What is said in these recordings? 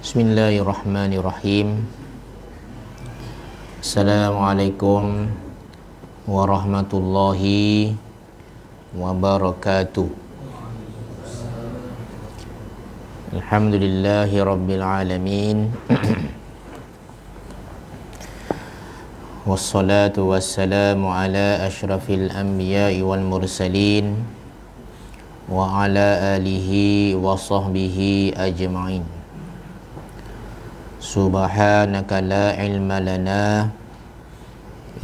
Bismillahirrahmanirrahim. Assalamualaikum warahmatullahi wabarakatuh. Alhamdulillahi rabbil alamin. Wassalatu wassalamu ala asyrafil anbiya'i wal mursalin wa ala alihi wa sahbihi ajma'in. Subhanaka la ilma lana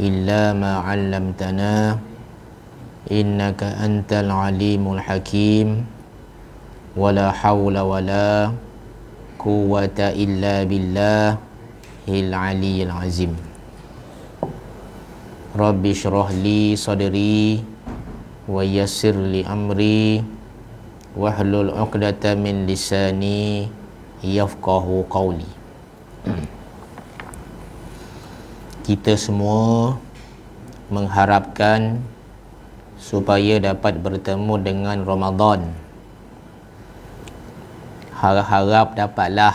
illa ma 'allamtana innaka antal alimul hakim wa la hawla wa la quwwata illa billahil aliyyil azim. Rabbi shrah li sadri wa yassir li amri wahlul 'uqdatam min lisani yafqahu qawli. Kita semua mengharapkan supaya dapat bertemu dengan Ramadan. Harap-harap dapatlah.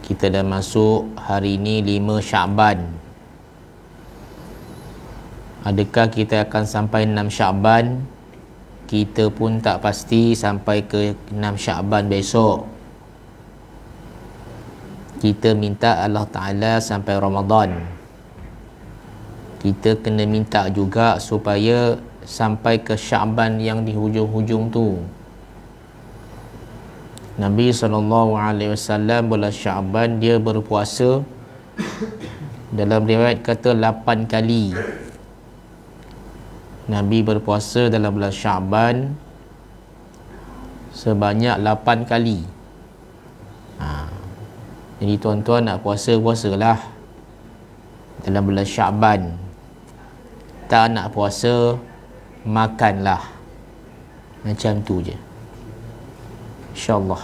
Kita dah masuk hari ini 5 Sya'ban. Adakah kita akan sampai 6 Sya'ban? Kita pun tak pasti sampai ke 6 Sya'ban besok. Kita minta Allah Ta'ala sampai Ramadan. Kita kena minta juga supaya sampai ke Sya'ban yang di hujung-hujung tu. Nabi SAW bulan Sya'ban dia berpuasa, dalam riwayat kata 8 kali. Nabi berpuasa dalam bulan Sya'ban sebanyak 8 kali. Jadi tuan-tuan nak puasalah dalam bulan Sya'ban. Tak nak puasa, makanlah. Macam tu je, InsyaAllah.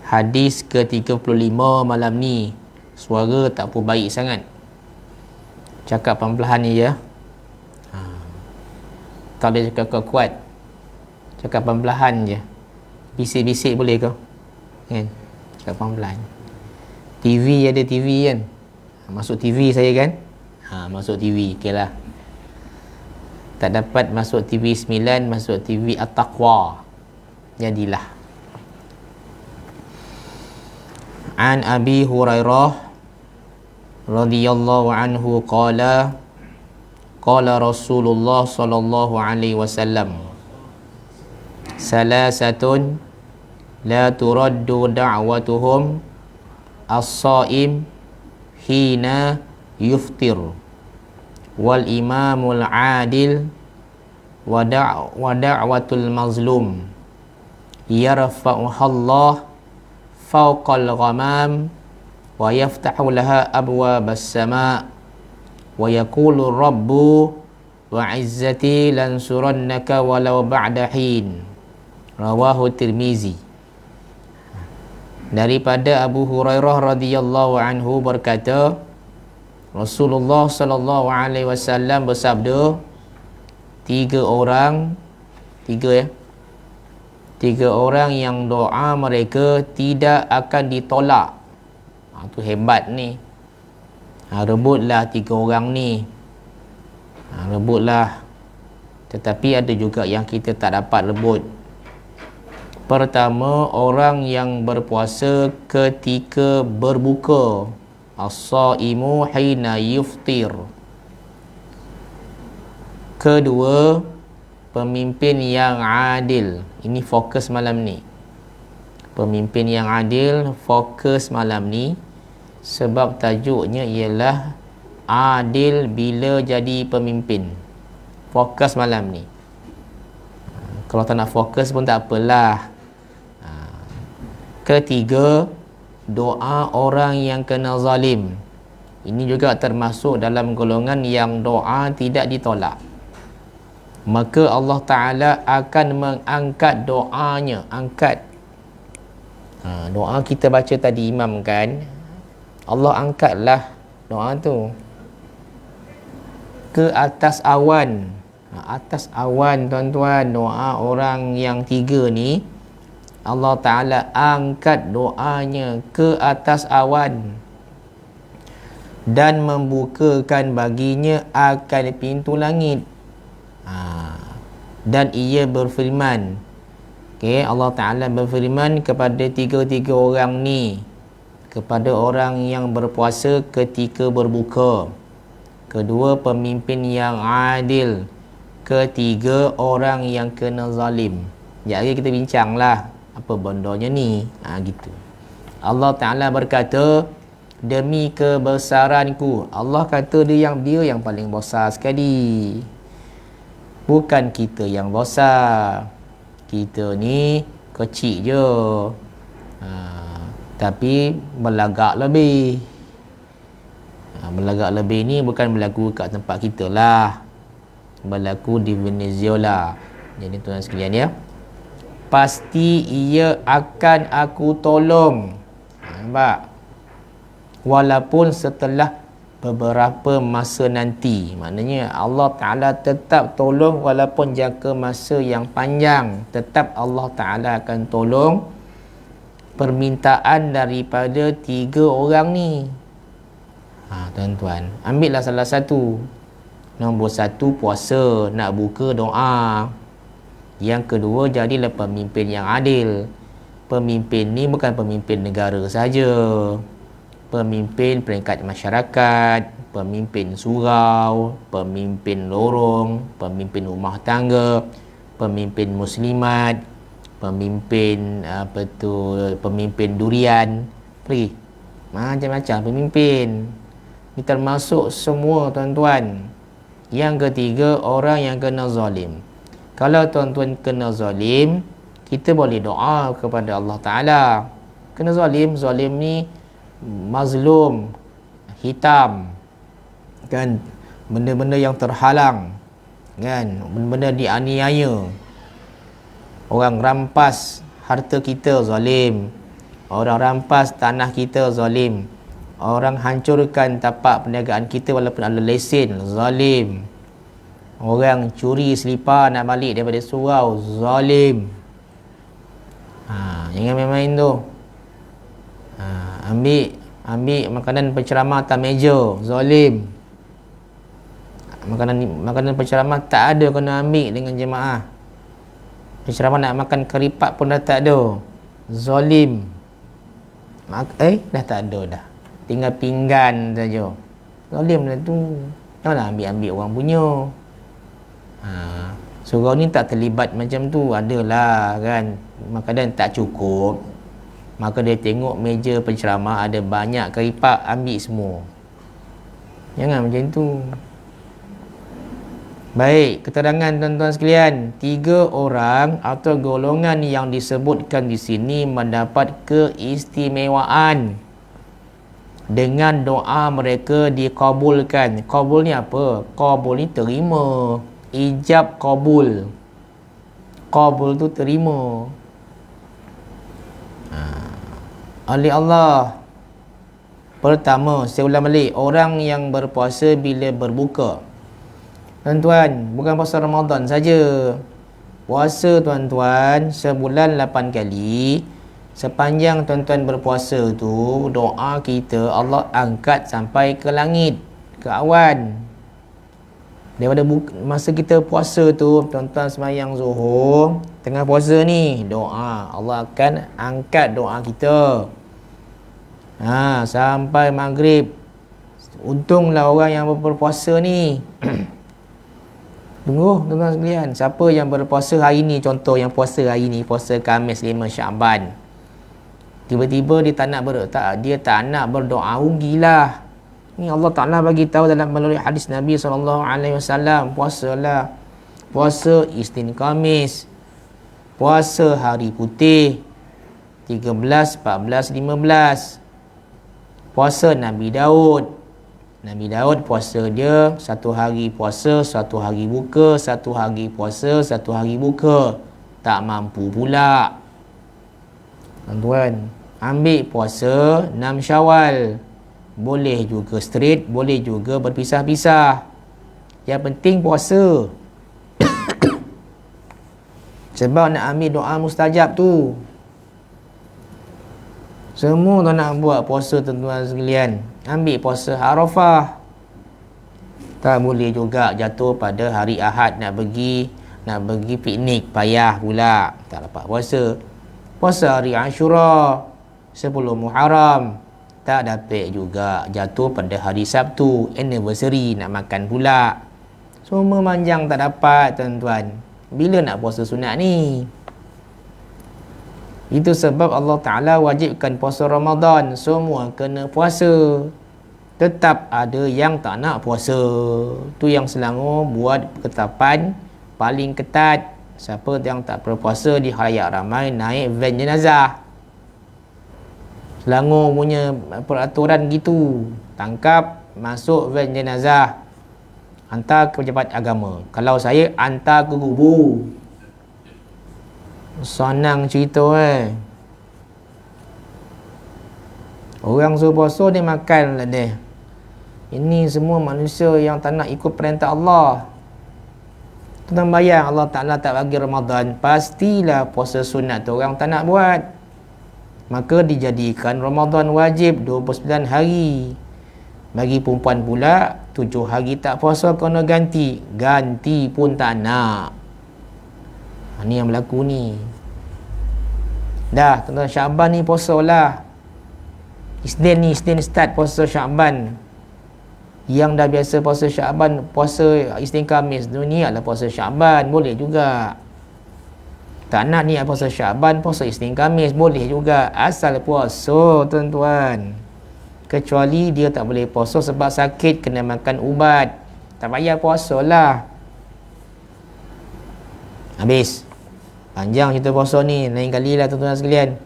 Hadis ke-35 malam ni. Suara tak pun baik sangat. Cakap pelan-pelan ni ya. Tak boleh cakap kuat. Cakap pelan-pelan je. Bisik-bisik boleh ke? Kan? Cakap pelan-pelan. TV ada TV kan? Masuk TV saya kan? Masuk TV. Okey lah. Tak dapat masuk TV 9, masuk TV At-Taqwa. Jadilah. An Abi Hurairah radhiyallahu anhu qala Rasulullah sallallahu alaihi wasallam, salasatun la turaddu da'watuhum as-saim hina yuftir wal imamul adil wa da'watul mazlum yarfa'uhallah fawqal ghamam wa yaftahu laha abwabas sama' wa yaqulu rabbu wa izzati lansurannaka walau ba'da hin. Rawahu Tirmizi. Daripada Abu Hurairah radhiyallahu anhu berkata, Rasulullah sallallahu alaihi wasallam bersabda, tiga orang yang doa mereka tidak akan ditolak. Tu hebat ni. Rebutlah 3 orang ni. Rebutlah. Tetapi ada juga yang kita tak dapat rebut. Pertama, orang yang berpuasa ketika berbuka. As-saimu hina yuftir. Kedua, pemimpin yang adil. Ini fokus malam ni. Pemimpin yang adil, fokus malam ni. Sebab tajuknya ialah adil bila jadi pemimpin. Fokus malam ni. Kalau tak nak fokus pun tak apalah. Ketiga, doa orang yang kena zalim. Ini juga termasuk dalam golongan yang doa tidak ditolak. Maka Allah Ta'ala akan mengangkat doanya. Angkat. Doa kita baca tadi imam kan, Allah angkatlah doa tu ke atas awan. Atas awan tuan-tuan, doa orang yang tiga ni Allah Ta'ala angkat doanya ke atas awan dan membukakan baginya akan pintu langit. Dan ia berfirman, Allah Ta'ala berfirman kepada tiga-tiga orang ni, kepada orang yang berpuasa ketika berbuka, kedua pemimpin yang adil, ketiga orang yang kena zalim. Jadi kita bincanglah apa bendanya ni. Gitu. Allah Ta'ala berkata, demi kebesaranku. Allah kata dia yang paling besar sekali. Bukan kita yang besar. Kita ni kecil je. Tapi berlagak lebih. Berlagak lebih ni bukan berlaku kat tempat kita lah. Berlaku di Venezuela. Jadi tuan sekalian ya, pasti ia akan aku tolong. Nampak? Walaupun setelah beberapa masa nanti. Maknanya Allah Ta'ala tetap tolong walaupun jangka masa yang panjang. Tetap Allah Ta'ala akan tolong permintaan daripada tiga orang ni. Tuan-tuan, ambillah salah satu. Nombor satu, puasa, nak buka, doa. Yang kedua, jadilah pemimpin yang adil. Pemimpin ni bukan pemimpin negara saja. Pemimpin peringkat masyarakat, pemimpin surau, pemimpin lorong, pemimpin rumah tangga, pemimpin muslimat, pemimpin pemimpin durian. Pergi. Macam-macam pemimpin. Ini termasuk semua tuan-tuan. Yang ketiga, orang yang kena zalim. Kalau tuan-tuan kena zalim, kita boleh doa kepada Allah Ta'ala. Kena zalim, zalim ni mazlum, hitam, kan, benda-benda yang terhalang, kan, benda-benda dianiaya. Orang rampas harta kita, zalim. Orang rampas tanah kita, zalim. Orang hancurkan tapak perniagaan kita walaupun ada lesen, zalim. Orang curi selipar nak balik daripada surau, zalim. Jangan main-main tu. Ambil makanan penceramah atas meja, zalim. Makanan penceramah tak ada kena ambil dengan jemaah. Penceramah nak makan keripat pun dah tak ada, zalim. Dah tak ada dah, tinggal pinggan saja, zalim dah tu. Janganlah ambil orang punya. Surau ni tak terlibat macam tu. Adalah kan, makanan tak cukup, maka dia tengok meja penceramah ada banyak keripak, ambil semua. Jangan macam tu. Baik, keterangan tuan-tuan sekalian, tiga orang atau golongan yang disebutkan di sini mendapat keistimewaan dengan doa mereka dikabulkan. Kabul ni apa? Kabul ni terima. Ijab kabul. Kabul tu terima oleh Allah. Pertama, saya ulang balik, orang yang berpuasa bila berbuka. Tuan-tuan, bukan puasa Ramadan saja. Puasa tuan-tuan sebulan 8 kali. Sepanjang tuan-tuan berpuasa tu, doa kita Allah angkat sampai ke langit, ke awan. Daripada masa kita puasa tu, tuan-tuan sembahyang Zuhur, tengah puasa ni, doa Allah akan angkat doa kita sampai maghrib. Untunglah orang yang berpuasa ni. Tunggu tuan-tuan sekalian, siapa yang berpuasa hari ni, contoh yang puasa hari ni, puasa Khamis 5 Syaban, tiba-tiba dia tak nak berdoa, rugilah. Ni Allah Ta'ala bagi tahu dalam melalui hadis Nabi SAW, puasalah. Puasa Isnin Khamis, puasa hari putih 13, 14, 15. Puasa Nabi Daud. Nabi Daud puasa dia satu hari puasa, satu hari buka, satu hari puasa, satu hari buka. Tak mampu pula. Tuan-tuan, ambil puasa 6 Syawal. Boleh juga straight, boleh juga berpisah-pisah. Yang penting puasa. Sebab nak ambil doa mustajab tu. Semua tak nak buat puasa tuan-tuan sekalian. Ambil puasa Arafah. Tak boleh juga jatuh pada hari Ahad nak pergi piknik, payah pula. Tak dapat puasa. Puasa hari Ashura 10 Muharram. Tak dapat juga jatuh pada hari Sabtu, anniversary nak makan pula. Semua manjang tak dapat tuan-tuan. Bila nak puasa sunat ni? Itu sebab Allah Ta'ala wajibkan puasa Ramadan. Semua kena puasa. Tetap ada yang tak nak puasa. Tu yang Selangor buat ketetapan paling ketat. Siapa yang tak berpuasa di khalayak ramai naik van jenazah. Selangor punya peraturan gitu. Tangkap, masuk van jenazah, hantar ke pejabat agama. Kalau saya, hantar ke kubur. Senang cerita Orang suruh puasa dia makan lah dia. Ini semua manusia yang tak nak ikut perintah Allah. Tuan bayang Allah Ta'ala tak bagi Ramadan, pastilah puasa sunat tu orang tak nak buat. Maka dijadikan Ramadan wajib 29 hari. Bagi perempuan pula 7 hari tak puasa kena ganti. Ganti pun tak nak. Ini yang berlaku ni. Dah tuan-tuan, Syaban ni puasa lah. Isnin start puasa Syaban. Yang dah biasa puasa Syaban, puasa Isnin Khamis, niat lah puasa Syaban, boleh juga. Tak nak niat puasa Syaban, puasa Isnin Khamis, boleh juga. Asal puasa tuan-tuan. Kecuali dia tak boleh puasa sebab sakit, kena makan ubat, tak payah puasa lah. Habis. Panjang cerita puasa ni, lain kali lah tuan-tuan sekalian.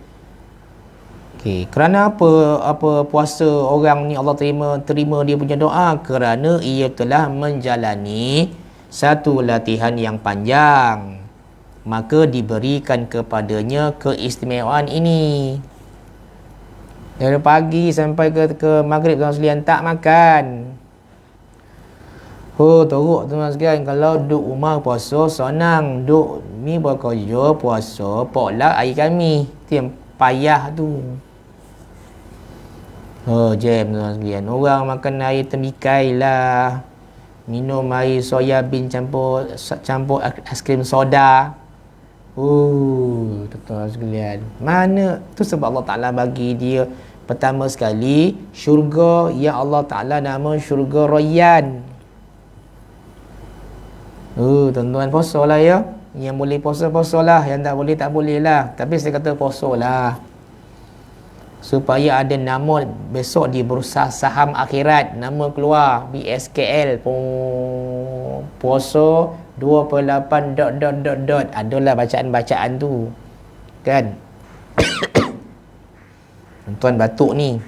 Okey, kerana apa puasa orang ni Allah terima dia punya doa? Kerana ia telah menjalani satu latihan yang panjang. Maka diberikan kepadanya keistimewaan ini. Dari pagi sampai ke maghrib tuan sekalian tak makan. Oh, teruk tuan sekalian. Kalau duduk rumah puasa senang. Duduk ni bekerja puasa, potluck air kami. Itu yang payah tu. Oh, jam tuan sekalian. Orang makan air temikai lah. Minum air soya bean campur aiskrim soda. Tuan sekalian. Mana? Tu sebab Allah Ta'ala bagi dia pertama sekali syurga yang Allah Ta'ala nama syurga Rayyan. Tuan-tuan puasa lah ya. Yang boleh puasa lah. Yang tak boleh lah. Tapi saya kata puasa lah. Supaya ada nama besok di bursa saham akhirat. Nama keluar BSKL. Puasa 28 ... Adalah bacaan-bacaan tu. Kan? Tuan batuk ni.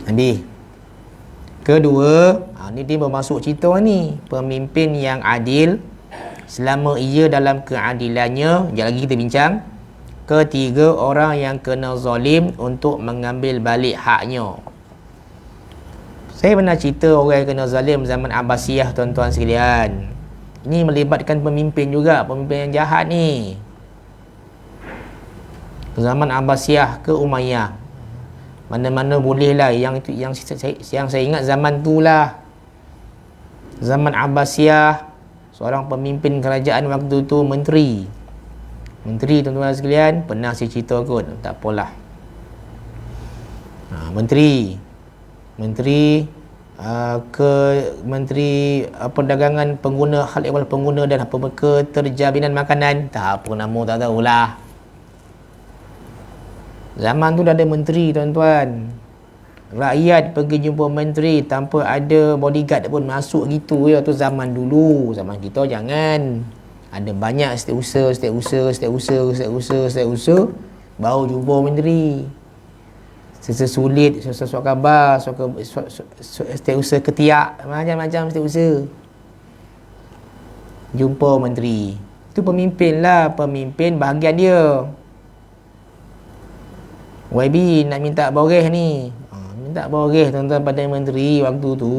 Habis. Kedua, ni dia bermasuk cerita ni. Pemimpin yang adil selama ia dalam keadilannya. Sekejap lagi kita bincang. Ketiga, orang yang kena zalim untuk mengambil balik haknya. Saya pernah cerita orang yang kena zalim zaman Abbasiyah tuan-tuan sekalian. Ini melibatkan pemimpin juga, pemimpin yang jahat ni. Zaman Abbasiyah ke Umayyah. Mana-mana boleh lah. Yang saya ingat zaman tu lah. Zaman Abbasiyah, seorang pemimpin kerajaan waktu tu menteri. Menteri tuan-tuan sekalian, pernah saya cerita kot, tak apalah. Menteri perdagangan pengguna hal ehwal pengguna dan keterjaminan makanan, tak apa nama tak tahulah. Zaman tu dah ada menteri tuan-tuan. Rakyat pergi jumpa menteri tanpa ada bodyguard pun masuk gitu ya. Tu zaman dulu. Zaman kita jangan. Ada banyak setiausaha baru jumpa menteri. Sesulit, surat khabar, setiausaha ketiak, macam-macam setiausaha. Jumpa menteri. Itu pemimpin lah, pemimpin bahagian dia. YB nak minta boreh ni. Minta boreh tuan-tuan pada menteri waktu tu.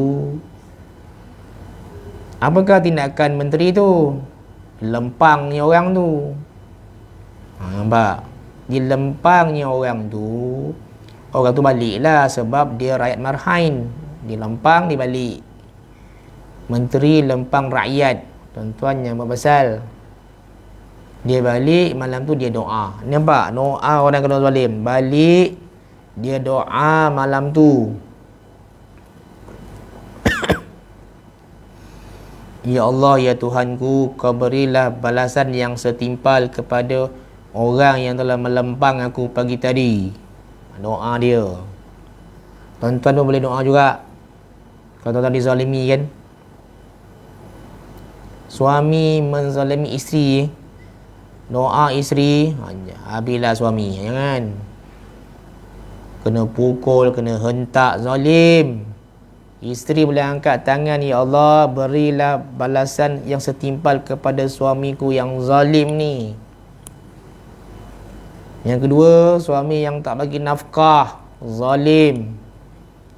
Apakah tindakan menteri tu? Lempang ni orang tu. Nampak? dilempangnya orang tu baliklah sebab dia rakyat marhain. Dilempang, dia balik. Menteri lempang rakyat, tuan-tuan yang berbasal, dia balik malam tu dia doa. Nampak doa orang kena zalim, balik dia doa malam tu. Ya Allah, ya Tuhanku, kau berilah balasan yang setimpal kepada orang yang telah melempang aku pagi tadi. Doa dia. Tuan-tuan pun boleh doa juga. Kalau tuan-tuan dizalimi kan, suami menzalimi isteri, doa isteri, habislah suami. Jangan kena pukul, kena hentak, zalim. Isteri boleh angkat tangan, ya Allah, berilah balasan yang setimpal kepada suamiku yang zalim ni. Yang kedua, suami yang tak bagi nafkah, zalim.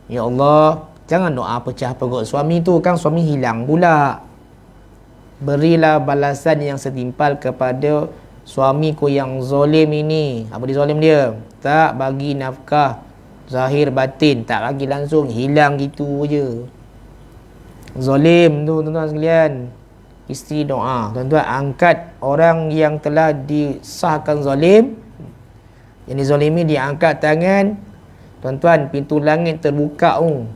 Ya Allah, jangan doa pecah perut suami tu, kan suami hilang pula. Berilah balasan yang setimpal kepada suamiku yang zalim ini. Apa dia zalim dia? Tak bagi nafkah zahir batin, tak bagi langsung, hilang gitu je. Zalim tu tuan-tuan sekalian. Isteri doa, tuan-tuan angkat orang yang telah disahkan zalim, yang dizalimi, dia angkat tangan. Tuan-tuan, pintu langit terbuka tu.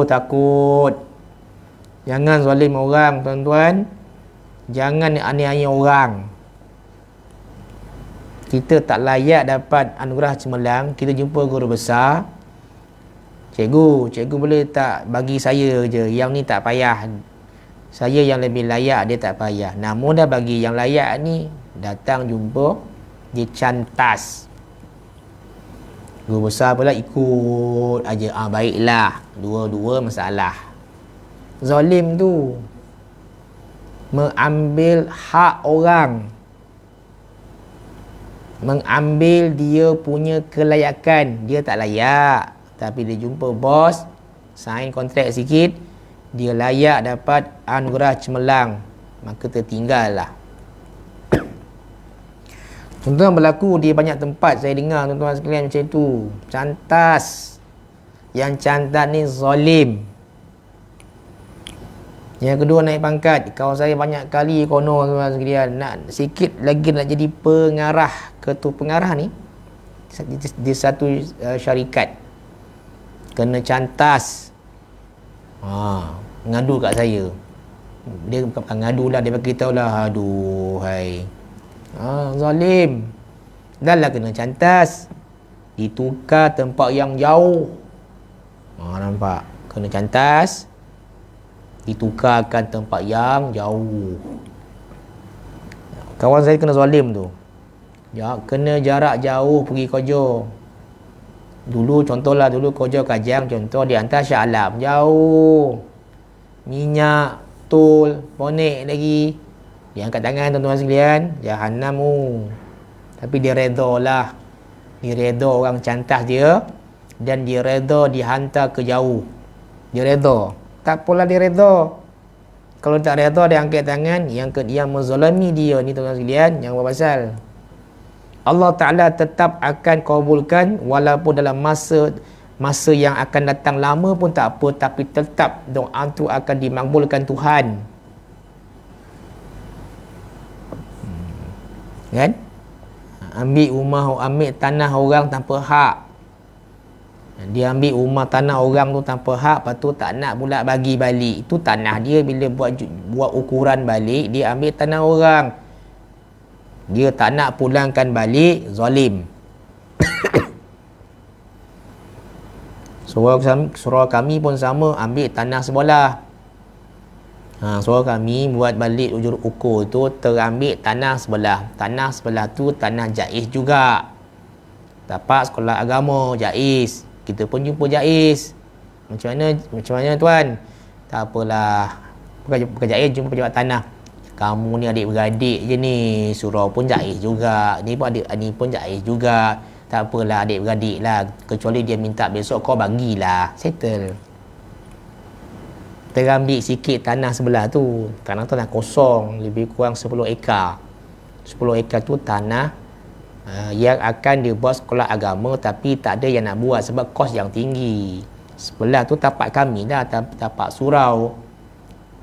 Takut. Jangan zalim orang, tuan-tuan. Jangan aniaya orang. Kita tak layak dapat anugerah cemerlang. Kita jumpa guru besar, cikgu boleh tak bagi saya je, yang ni tak payah, saya yang lebih layak, dia tak payah. Namun dah bagi yang layak ni, datang jumpa, dia cantas. Guru besar pula ikut aja. Baiklah, dua-dua masalah. Zalim tu mengambil hak orang, mengambil dia punya kelayakan. Dia tak layak, tapi dia jumpa bos, sign kontrak sikit, dia layak dapat anugerah cemerlang, maka tertinggal lah. Tuan-tuan, berlaku di banyak tempat saya dengar tuan-tuan sekalian macam tu. Cantas. Yang cantas ni zalim. Yang kedua, naik pangkat. Kawan saya banyak kali kono tuan-tuan sekalian, nak sikit lagi nak jadi pengarah, ketua pengarah ni di satu syarikat, kena cantas. Ngadu kat saya. Dia bukan ngadu lah, dia beritahu lah, aduh hai, zalim. Dah lah kena cantas, ditukar tempat yang jauh. Nampak? Kena cantas, ditukarkan tempat yang jauh. Kawan saya kena zalim tu, kena jarak jauh pergi kerja. Dulu contohlah, dulu kerja Kajang, contoh dia hantar Shah Alam, jauh, minyak, tol, bonek lagi. Dia angkat tangan tuan-tuan sekalian, Jahanam tu. Tapi dia redha lah. Dia redha orang cantas dia, dan dia redha dihantar ke jauh. Dia redha. Tak apalah, dia redha. Kalau tak redha, dia angkat tangan, yang menzalimi dia ni tuan-tuan sekalian, yang berpasal, Allah Ta'ala tetap akan kabulkan, walaupun dalam masa yang akan datang lama pun tak apa, tapi tetap doa tu akan dimakbulkan Tuhan. Kan? Ambil tanah orang tanpa hak. Dia ambil rumah tanah orang tu tanpa hak, lepas tu tak nak pula bagi balik. Itu tanah dia, bila buat ukuran balik, dia ambil tanah orang, dia tak nak pulangkan balik, zalim. Surau kami pun sama, ambil tanah sebelah. Surau kami buat balik ujur ukur tu, terambil tanah sebelah. Tanah sebelah tu tanah jaiz juga. Tapak sekolah agama jaiz. Kita pun jumpa jaiz. Macam mana tuan? Tak apalah, bukan jaiz, jumpa pejabat tanah. Kamu ni adik-beradik je ni, surau pun jaiz juga, ni pun jaiz juga. Tak apalah, adik-beradik lah, kecuali dia minta besok kau bagilah, settle. Terambil sikit tanah sebelah tu. Tanah kosong, lebih kurang 10 ekar. 10 ekar tu tanah yang akan dibuat sekolah agama, tapi tak ada yang nak buat sebab kos yang tinggi. Sebelah tu tapak kami dah, tapak surau.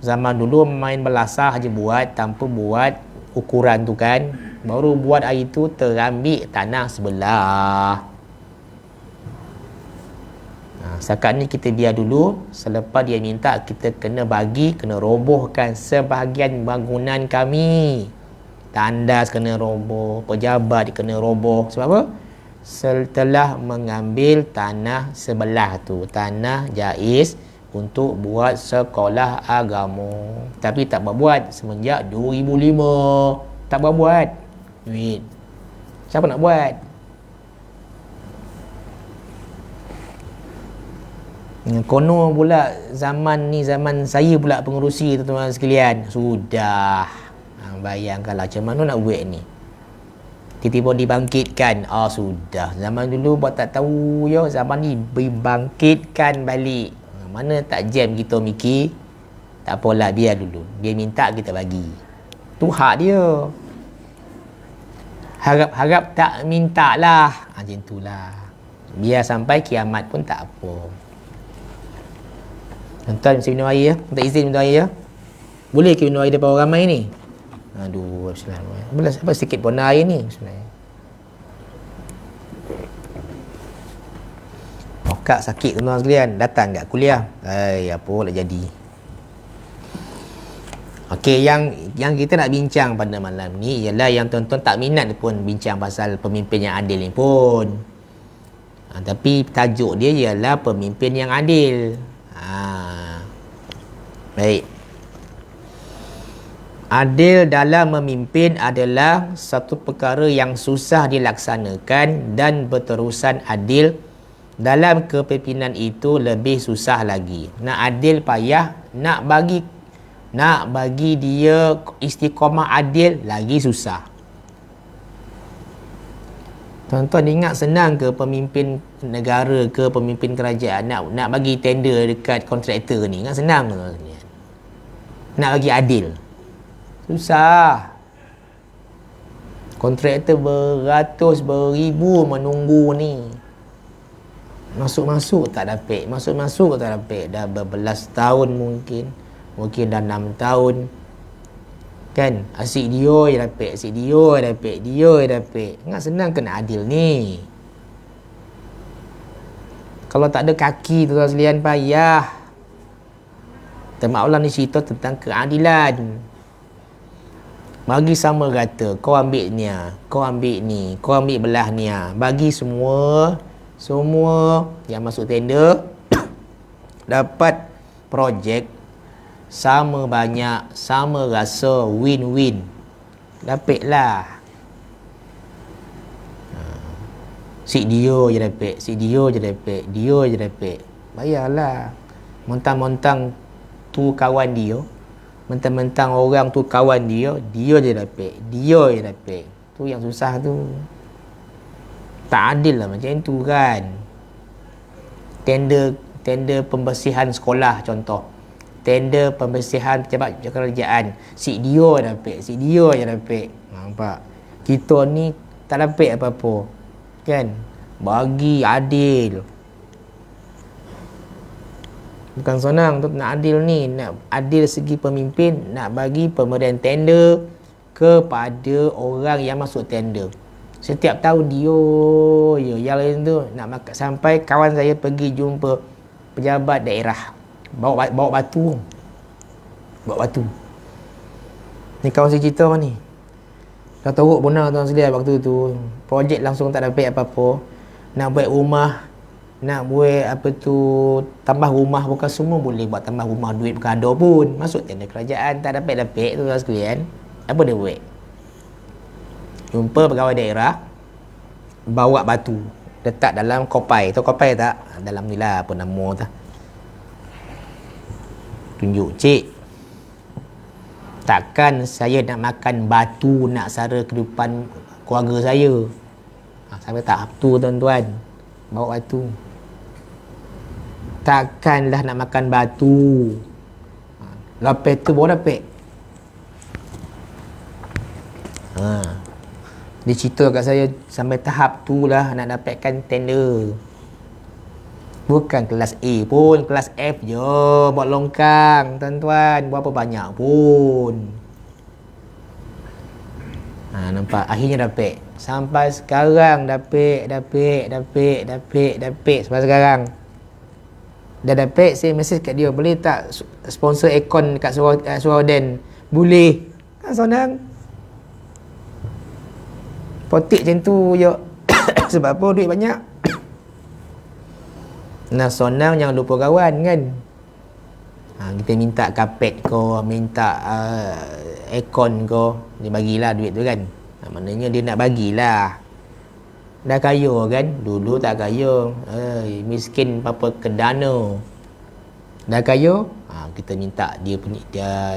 Zaman dulu main belasah je buat, tanpa buat ukuran tu kan. Baru buat hari tu terambil tanah sebelah. Setakat ni kita biar dulu. Selepas dia minta, kita kena bagi, kena robohkan sebahagian bangunan kami. Tandas kena roboh, pejabat kena roboh. Sebab apa? Setelah mengambil tanah sebelah tu, tanah jaiz untuk buat sekolah agama. Tapi tak buat semenjak 2005. Tak buat duit. Siapa nak buat? Kono pula zaman ni zaman saya pula pengerusi, tuan-tuan sekalian. Sudah. Bayangkanlah macam mana nak buat ni. Tiba-tiba dibangkitkan. Sudah. Zaman dulu buat tak tahu ya. Zaman ni dibangkitkan balik. Mana tak jam kita mikir. Tak apalah, biar dulu. Dia minta kita bagi. Tu hak dia. Harap-harap tak minta lah. Macam itulah. Biar sampai kiamat pun tak apa. Tuan-tuan mesti minum air ya. Minta izin minum air ya. Boleh ke minum air daripada orang ramai ni? Aduh, bismillah. Boleh apa sikit pun air ni. Bismillah. Okak sakit tuan-tuan sekalian. Datang kat kuliah. Apa nak jadi. Okey, yang kita nak bincang pada malam ni ialah yang tuan-tuan tak minat pun bincang pasal pemimpin yang adil ni pun. Tapi tajuk dia ialah pemimpin yang adil. Baik. Adil dalam memimpin adalah satu perkara yang susah dilaksanakan, dan berterusan adil dalam kepimpinan itu lebih susah lagi. Nak adil payah, nak bagi dia istiqamah adil lagi susah. Tuan-tuan ingat senang ke pemimpin negara ke pemimpin kerajaan nak bagi tender dekat kontraktor ni? Ingat senang ke tuan-tuan? Nak bagi adil susah. Kontraktor beratus, beribu menunggu ni. Masuk-masuk tak dapat. Masuk-masuk tak dapat. Dah berbelas tahun mungkin. Mungkin dah 6 tahun. Kan? Asyik dia je dapat. Asyik dia je dapat. Dia je dapat. Ingat senang kena adil ni. Kalau tak ada kaki tuan-tuan sekalian payah. Termaklah ni cerita tentang keadilan. Bagi sama rata. Kau ambil ni, kau ambil ni, kau ambil belah ni. Bagi semua yang masuk tender dapat projek sama banyak, sama rasa, win-win. Dapatlah. Si dia je dapat, si dia je dapat, dia je dapat. Bayarlah. Mentang-mentang tu kawan dia, mentang-mentang orang tu kawan dia, dia je dapat, dia je dapat. Tu yang susah tu. Tak adil lah macam tu kan. Tender pembersihan sekolah contoh. Tender pembersihan pejabat kerajaan. Si dia dapat, si dia je dapat. Nampak? Kita ni tak dapat apa-apa. Kan? Bagi adil. Bukan senang tu nak adil ni. Nak adil segi pemimpin, nak bagi pemberian tender kepada orang yang masuk tender. Setiap tahun dia yang lain tu nak makan. Sampai kawan saya pergi jumpa pejabat daerah, bawa batu. Ni kawan saya cerita apa ni, dah teruk benar tuan sekalian. Waktu tu projek langsung tak dapat apa-apa. Nak buat rumah, nak buat apa tu, tambah rumah, bukan semua boleh buat tambah rumah, duit bukan ada pun. Masuk tender kerajaan tak dapat tu tuan sekalian. Apa dia buat? Jumpa pegawai daerah, bawa batu, letak dalam kopai. Tahu kopai tak? Dalam ni lah, apa nama tu. Tunjuk, cik, takkan saya nak makan batu nak sara kehidupan keluarga saya. Sampai tak tu tuan-tuan, bawa batu. Takkanlah nak makan batu. Lepas tu baru dapat. Dia cerita kat saya sampai tahap tu lah nak dapatkan tender. Bukan kelas A pun, kelas F je buat longkang tuan-tuan. Berapa banyak pun. Nampak akhirnya dapat. Sampai sekarang dapat. Sampai sekarang dah dapat. Saya mesej kat dia, boleh tak sponsor aircon dekat Surau Den? Boleh. Kan senang. Potik macam tu je. Sebab apa? Duit banyak. Nah, sonang jangan lupa kawan kan. Kita minta kapet ko, minta aircon ko, dia bagilah duit tu kan. Maknanya dia nak bagilah. Dah kaya kan. Dulu tak kaya, miskin apa kedana. Dah kaya, kita minta dia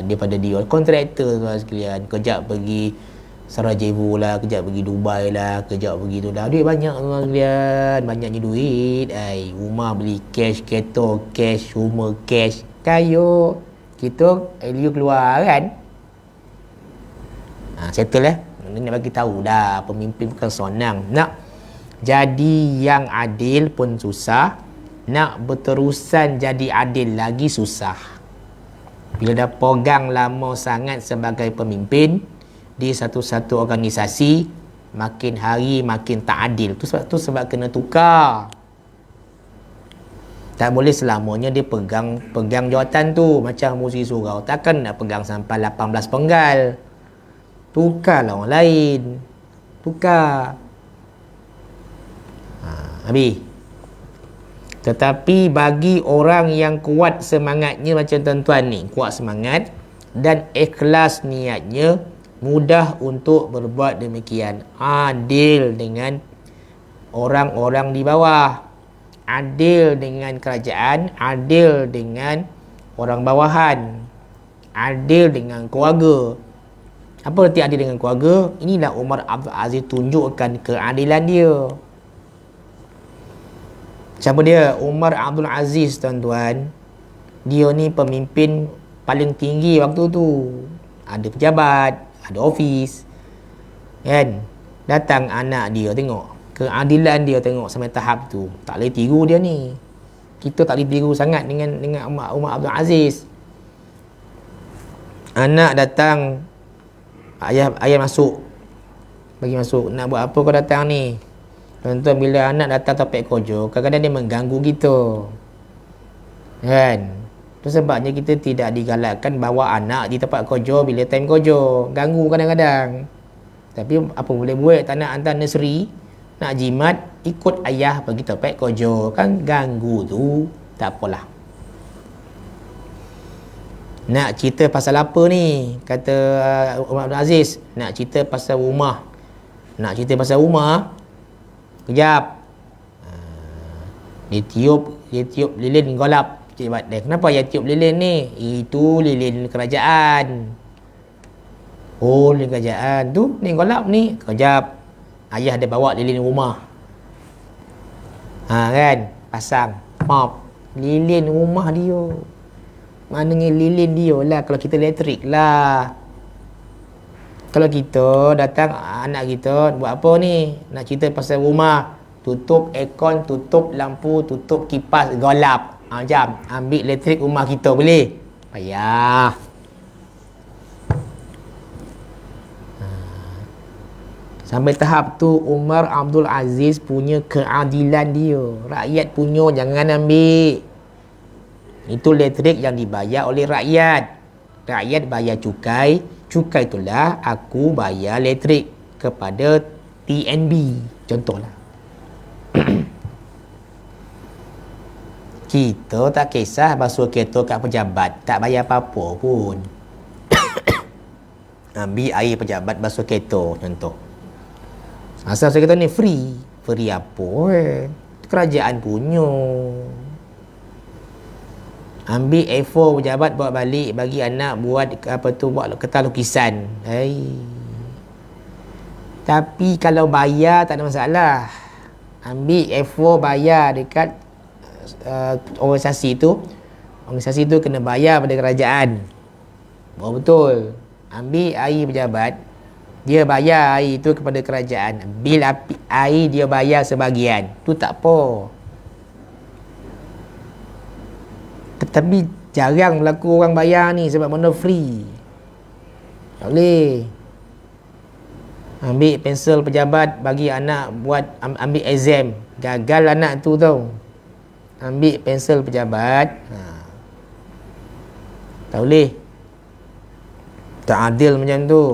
daripada dia kontraktor tu sekalian. Kejap pergi Sarajevo lah, kejap pergi Dubai lah, kejap pergi tu dah. Duit banyak tu sekalian. Banyaknya duit. Rumah beli cash, kereta cash, rumah cash. Kayu kita LU keluar kan. Settle lah. Ini nak bagi tahu dah, pemimpin bukan senang. Nak jadi yang adil pun susah. Nak berterusan jadi adil lagi susah. Bila dah pegang lama sangat sebagai pemimpin di satu-satu organisasi, makin hari makin tak adil. Sebab kena tukar. Tak boleh selamanya dia pegang jawatan tu. Macam Musi Surau, takkan nak pegang sampai 18 penggal. Tukarlah orang lain. Tukar. Habis. Tetapi bagi orang yang kuat semangatnya macam tuan-tuan ni, kuat semangat dan ikhlas niatnya, mudah untuk berbuat demikian. Adil dengan orang-orang di bawah, adil dengan kerajaan, adil dengan orang bawahan, adil dengan keluarga. Apa arti adil dengan keluarga? Inilah Umar Abdul Aziz tunjukkan keadilan dia. Siapa dia? Umar Abdul Aziz tuan-tuan. Dia ni pemimpin paling tinggi waktu tu. Ada pejabat, ada ofis kan. Datang anak dia, tengok keadilan dia, tengok sampai tahap tu. Tak boleh tiru dia ni. Kita tak boleh tiru sangat dengan Umar Abdul Aziz. Anak datang, ayah masuk, bagi masuk. Nak buat apa kau datang ni? Tuan-tuan, bila anak datang topik kerja, kadang-kadang dia mengganggu kita kan. Itu sebabnya kita tidak digalakkan bawa anak di tempat kerja bila time kerja. Ganggu kadang-kadang. Tapi apa boleh buat, tak nak hantar nursery, nak jimat, ikut ayah pergi tempat kerja. Kan ganggu tu. Tak apalah. Nak cerita pasal apa ni? Kata Umar Abdul Aziz, nak cerita pasal rumah. Nak cerita pasal rumah, kejap. Dia tiup lilin golap. Cik dia, kenapa ayah tiup lilin ni? Itu lilin kerajaan. Oh, lilin kerajaan tu, ni golap ni. Kejap. Ayah dia bawa lilin rumah. Kan? Pasang. Mop. Lilin rumah dia. Maknanya lilin dia lah. Kalau kita elektrik lah. Kalau kita datang, anak kita buat apa ni? Nak cerita pasal rumah. Tutup aircon, tutup lampu, tutup kipas, golap. Jam, ambil elektrik rumah kita, boleh? Payah. Sampai tahap tu Umar Abdul Aziz punya keadilan dia. Rakyat punya jangan ambil. Itu elektrik yang dibayar oleh rakyat. Rakyat bayar cukai. Cukai itulah aku bayar elektrik kepada TNB. Contohlah. Kita tak kisah basuh kereta kat pejabat, tak bayar apa-apa pun. Ambil air pejabat basuh kereta, contoh. Asal basuh kereta ni free. Free apa? Kerajaan punya. Ambil A4 pejabat bawa balik, bagi anak buat apa tu, buat kertas lukisan. Tapi kalau bayar tak ada masalah. Ambil A4 bayar dekat organisasi tu kena bayar pada kerajaan. Betul. Ambil air pejabat, Dia bayar air tu kepada kerajaan. Bil air dia bayar sebahagian. Tu tak apa. Tapi jarang berlaku orang bayar ni sebab benda free. Tak boleh. Ambil pensel pejabat bagi anak buat ambil exam. Gagal anak tu tau. Ambil pensel pejabat. Tak boleh. Tak adil macam tu.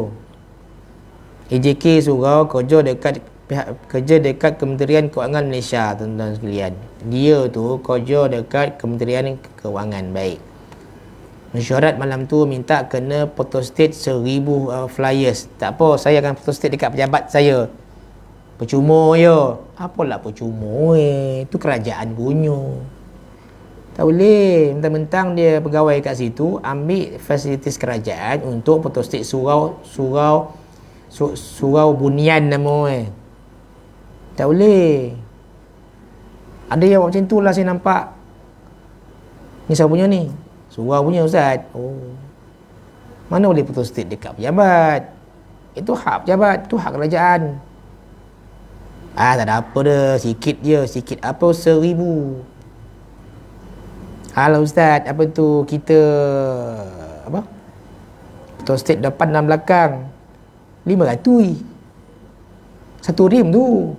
AJK surau kerja dekat Kementerian Kewangan Malaysia, tuan-tuan sekalian. Dia tu kerja dekat Kementerian Kewangan. Baik. Mesyuarat malam tu minta kena photostate 1000 flyers. Tak apa, saya akan photostate dekat pejabat saya. Percuma je. Apalah percuma Itu kerajaan punya. Tak boleh. Mentang-mentang dia pegawai kat situ, ambil fasilitis kerajaan untuk photostate surau bunian nama Tak boleh. Ada yang buat macam tu lah saya nampak. Ni siapa punya ni? Surau punya ustaz. Oh. Mana boleh photostate dekat pejabat? Itu hak pejabat, itu hak kerajaan. Tak ada apa dah, sikit je, sikit apa 1000. Alah ustaz, apa tu kita apa? Photostate depan dan belakang. 500 satu rim tu.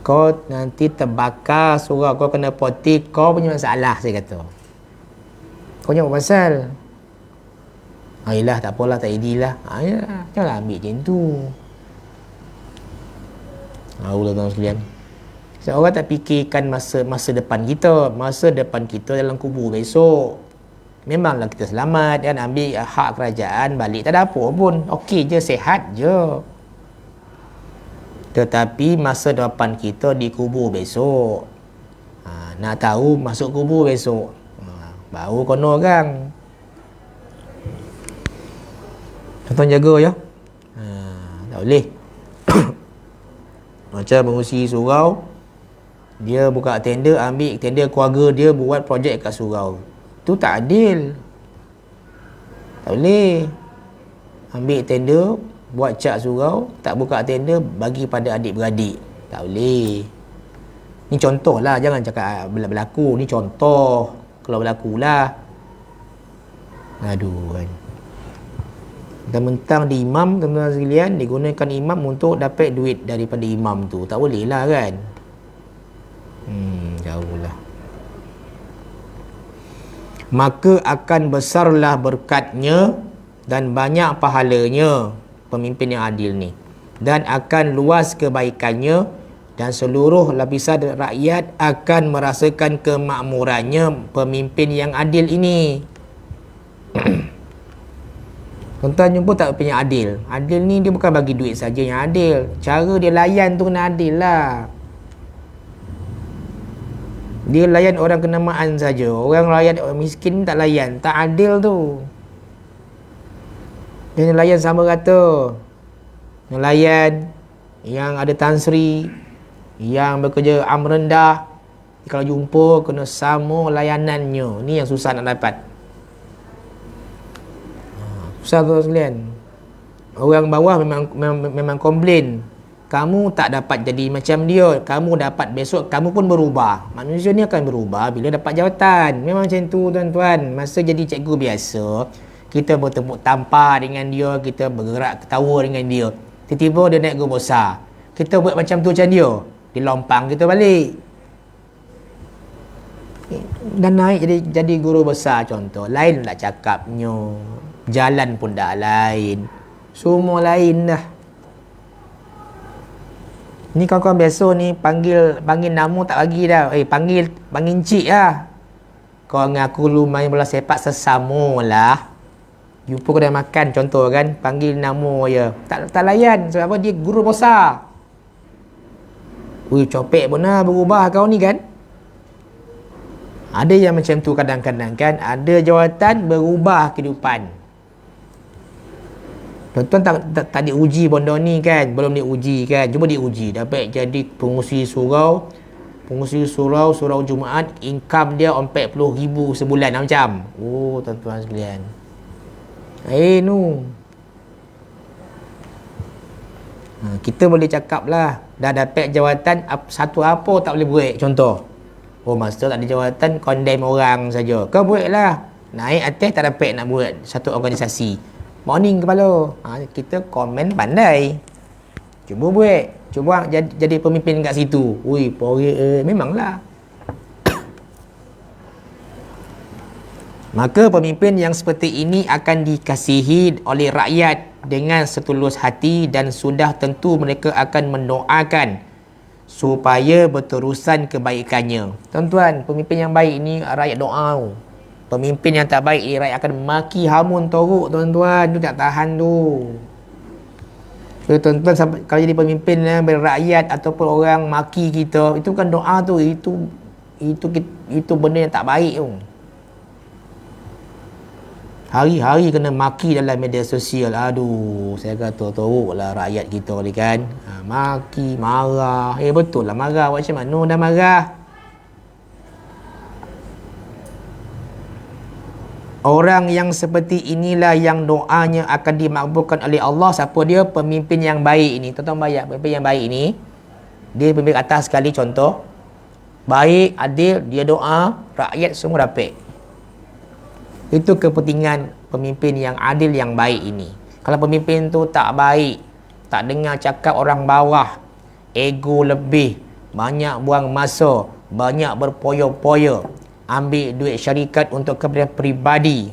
Kau nanti terbakar surau, kau kena poti, kau punya masalah, saya kata. Kau punya pasal. Yelah, tak apalah, tak edilah. Yalah, janganlah ambil macam tu. Allah tuan sekalian. Seorang tak fikirkan masa depan kita. Masa depan kita dalam kubur besok. Memanglah kita selamat dan ambil hak kerajaan balik, tak ada apa pun. Okey je, sihat je. Tetapi masa depan kita di kubur besok. Nak tahu masuk kubur besok. Baru kono orang. Tuan jaga ya. Tak boleh. Macam pengurusi surau, dia buka tender, ambil tender keluarga dia buat projek kat surau. Itu tak adil. Tak boleh. Ambil tender, buat cak surau, tak buka tender, bagi pada adik-beradik. Tak boleh. Ni contoh lah, jangan cakap berlaku. Ni contoh. Kalau berlaku lah. Aduh kan. Mentang-mentang di imam, teman-teman sekalian, digunakan imam untuk dapat duit daripada imam tu. Tak boleh lah kan. Jauh lah. Maka akan besarlah berkatnya dan banyak pahalanya pemimpin yang adil ni, dan akan luas kebaikannya, dan seluruh lapisan rakyat akan merasakan kemakmurannya pemimpin yang adil ini. Tuan-tuan jumpa tak punya adil? Adil ni dia bukan bagi duit saja yang adil. Cara dia layan tu kena adil lah. Dia layan orang kenamaan saja. Orang layan orang miskin tak layan. Tak adil tu. Dia layan sama rata. Nelayan yang ada tansri, yang bekerja rendah, kalau jumpa kena sama layanannya. Ni yang susah nak dapat. Susah tu sekalian. Orang bawah memang komplain. Kamu tak dapat jadi macam dia. Kamu dapat besok, kamu pun berubah. Manusia ni akan berubah bila dapat jawatan. Memang macam tu tuan-tuan. Masa jadi cikgu biasa, kita bertepuk tampar dengan dia, kita bergerak ketawa dengan dia. Tiba-tiba dia naik guru besar. Kita buat macam tu macam dia. Dia lompang kita balik. Dan naik jadi guru besar contoh. Lain lah cakapnya. Jalan pun dah lain. Semua lain dah. Ni kawan-kawan biasa ni panggil nama tak bagi dah. Panggil encik lah. Kau dengan aku lu main bola sepak sesama lah. Jumpa kau dah makan contoh kan, panggil nama je. Tak layan sebab apa, dia guru besar. Copek pun lah berubah kau ni kan. Ada yang macam tu kadang-kadang kan. Ada jawatan berubah kehidupan. Tuan-tuan tak diuji benda ni kan. Belum diuji kan. Cuma diuji. Dapat jadi pengurusi surau. Surau Jumaat. Income dia 40,000 sebulan macam. Oh tuan-tuan sekalian. Nu. Kita boleh cakap lah, dah dapat jawatan satu apa tak boleh break. Contoh, oh master tak ada jawatan, condemn orang saja. Kau break lah. Naik atas tak dapat nak buat satu organisasi. Morning kepala. Kita komen pandai. Cuba buat. Cuba jadi pemimpin kat situ. Ui, porik memanglah. Maka pemimpin yang seperti ini akan dikasihi oleh rakyat dengan setulus hati dan sudah tentu mereka akan mendoakan supaya berterusan kebaikannya. Tuan-tuan, pemimpin yang baik ini rakyat doa. Pemimpin yang tak baik rakyat akan maki hamun teruk, tuan-tuan. Tu tak tahan tu. So, tuan-tuan, kalau jadi pemimpin rakyat ataupun orang maki kita, itu bukan doa tu, itu benda yang tak baik tu. Hari-hari kena maki dalam media sosial. Aduh, saya kata teruklah rakyat kita ni kan. Maki, marah. Betul lah marah. Macam mana dah marah? Orang yang seperti inilah yang doanya akan dimakbulkan oleh Allah. Siapa dia? Pemimpin yang baik ini. Tuan-tuan bayar, pemimpin yang baik ini, dia pemimpin atas sekali contoh. Baik, adil, dia doa, rakyat semua dapat. Itu kepentingan pemimpin yang adil, yang baik ini. Kalau pemimpin tu tak baik, tak dengar cakap orang bawah, ego lebih, banyak buang masa, banyak berpoya-poya, ambil duit syarikat untuk kepentingan peribadi,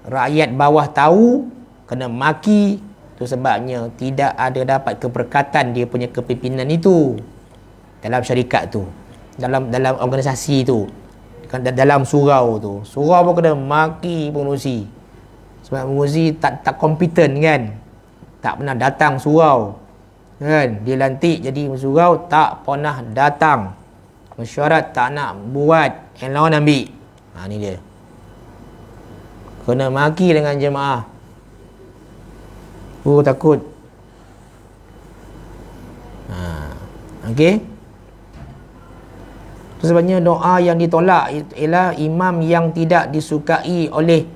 rakyat bawah tahu, kena maki. Itu sebabnya tidak ada dapat keberkatan dia punya kepimpinan itu dalam syarikat tu, dalam organisasi tu, dalam surau tu. Surau pun kena maki pengurusi. Sebab pengurusi tak kompeten kan, tak pernah datang surau kan. Dia lantik jadi surau, tak pernah datang. Mesyuarat tak nak buat, yang lawan ambil. Ni dia, kena maki dengan jemaah. Takut. Okey. Sebabnya doa yang ditolak ialah imam yang tidak disukai oleh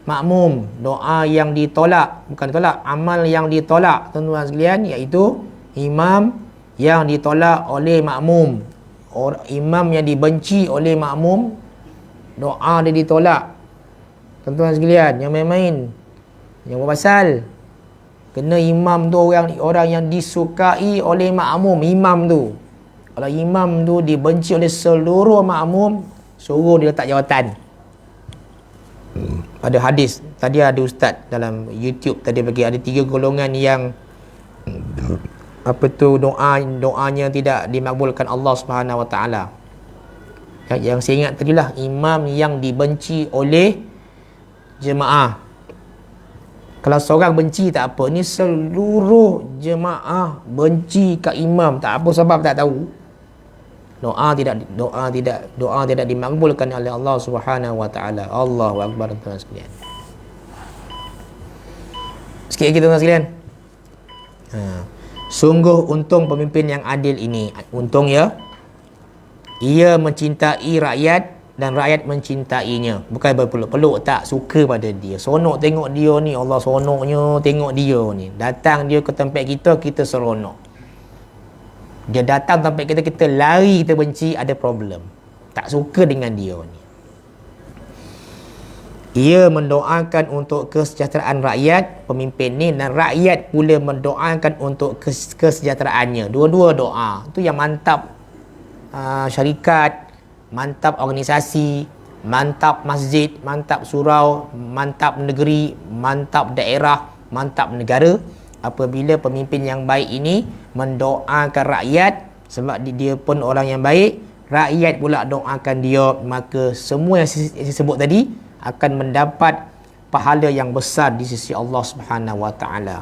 makmum. Doa yang ditolak, bukan tolak, amal yang ditolak, tuan-tuan sekalian, iaitu imam yang ditolak oleh makmum. Imam yang dibenci oleh makmum, doa dia ditolak. Tuan-tuan sekalian, yang main-main, yang berpasal. Kena imam tu orang yang disukai oleh makmum. Imam tu, kalau imam tu dibenci oleh seluruh makmum, suruh dia letak jawatan. Ada hadis, tadi ada ustaz dalam YouTube tadi bagi, ada 3 golongan yang doanya tidak dimakbulkan Allah Subhanahu Wa Taala. Yang saya ingat tadilah imam yang dibenci oleh jemaah. Kalau seorang benci tak apa, ni seluruh jemaah benci kat imam, tak apa sebab tak tahu. Doa tidak dimakbulkan oleh Allah Subhanahu Wa Taala. Allahu Akbar, tuan-tuan sekalian. Sikit lagi tuan-tuan sekalian. Sungguh untung pemimpin yang adil ini. Untung ya. Ia mencintai rakyat dan rakyat mencintainya. Bukan berpeluk-peluk, tak, suka pada dia. Seronok tengok dia ni. Allah seronoknya tengok dia ni. Datang dia ke tempat kita, kita seronok. Dia datang tempat kita, kita lari, kita benci, ada problem. Tak suka dengan dia ni. Ia mendoakan untuk kesejahteraan rakyat, pemimpin ni, dan rakyat pula mendoakan untuk kesejahteraannya. Dua-dua doa. Itu yang mantap syarikat, mantap organisasi, mantap masjid, mantap surau, mantap negeri, mantap daerah, mantap negara. Apabila pemimpin yang baik ini mendoakan rakyat, sebab dia pun orang yang baik, rakyat pula doakan dia, maka semua yang saya sebut tadi akan mendapat pahala yang besar di sisi Allah Subhanahu Wa Taala.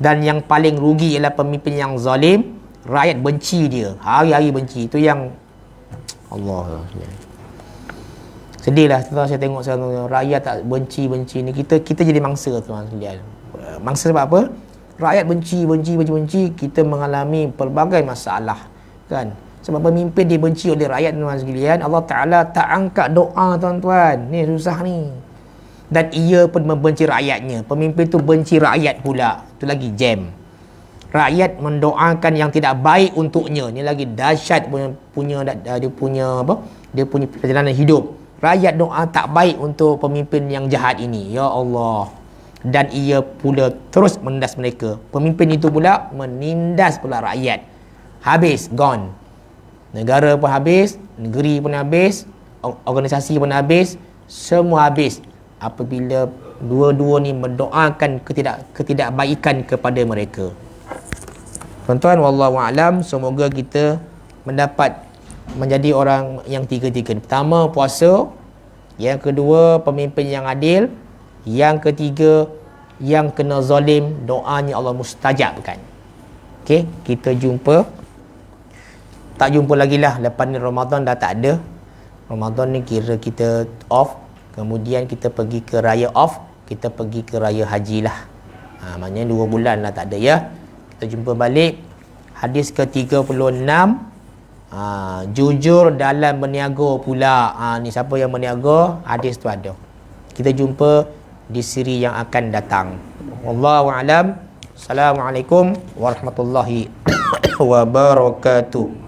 Dan yang paling rugi ialah pemimpin yang zalim, rakyat benci dia, hari-hari benci. Itu yang Allah, sedihlah tuan, saya tengok sekarang rakyat tak benci ni, kita jadi mangsa, tuan sekalian. Mangsa sebab apa? Rakyat benci, kita mengalami pelbagai masalah kan. Sebab pemimpin dibenci oleh rakyat, tuan sekalian, Allah Ta'ala tak angkat doa, tuan-tuan. Ni susah ni. Dan ia pun membenci rakyatnya. Pemimpin tu benci rakyat pula. Itu lagi jam. rakyat mendoakan yang tidak baik untuknya. Ni lagi dahsyat dia punya apa? Dia punya perjalanan hidup. Rakyat doa tak baik untuk pemimpin yang jahat ini. Ya Allah. Dan ia pula terus menindas mereka. Pemimpin itu pula menindas pula rakyat. Habis, gone. Negara pun habis, negeri pun habis, organisasi pun habis, semua habis apabila dua-dua ni mendoakan ketidakbaikan kepada mereka. Tuan-tuan, wallahu a'lam, semoga kita mendapat menjadi orang yang tiga-tiga. Pertama, puasa. Yang kedua, pemimpin yang adil. Yang ketiga, yang kena zalim, doanya Allah mustajabkan. Okey, kita jumpa. Tak jumpa lagi lah. Lepas ni Ramadan dah tak ada. Ramadan ni kira kita off. Kemudian kita pergi ke raya off. Kita pergi ke raya haji lah. Maknanya 2 bulan lah tak ada ya. Kita jumpa balik. Hadis ke-36. Jujur dalam berniaga pula. Ni siapa yang berniaga? Hadis tu ada. Kita jumpa di siri yang akan datang. Wallahu a'lam. Assalamualaikum warahmatullahi wabarakatuh.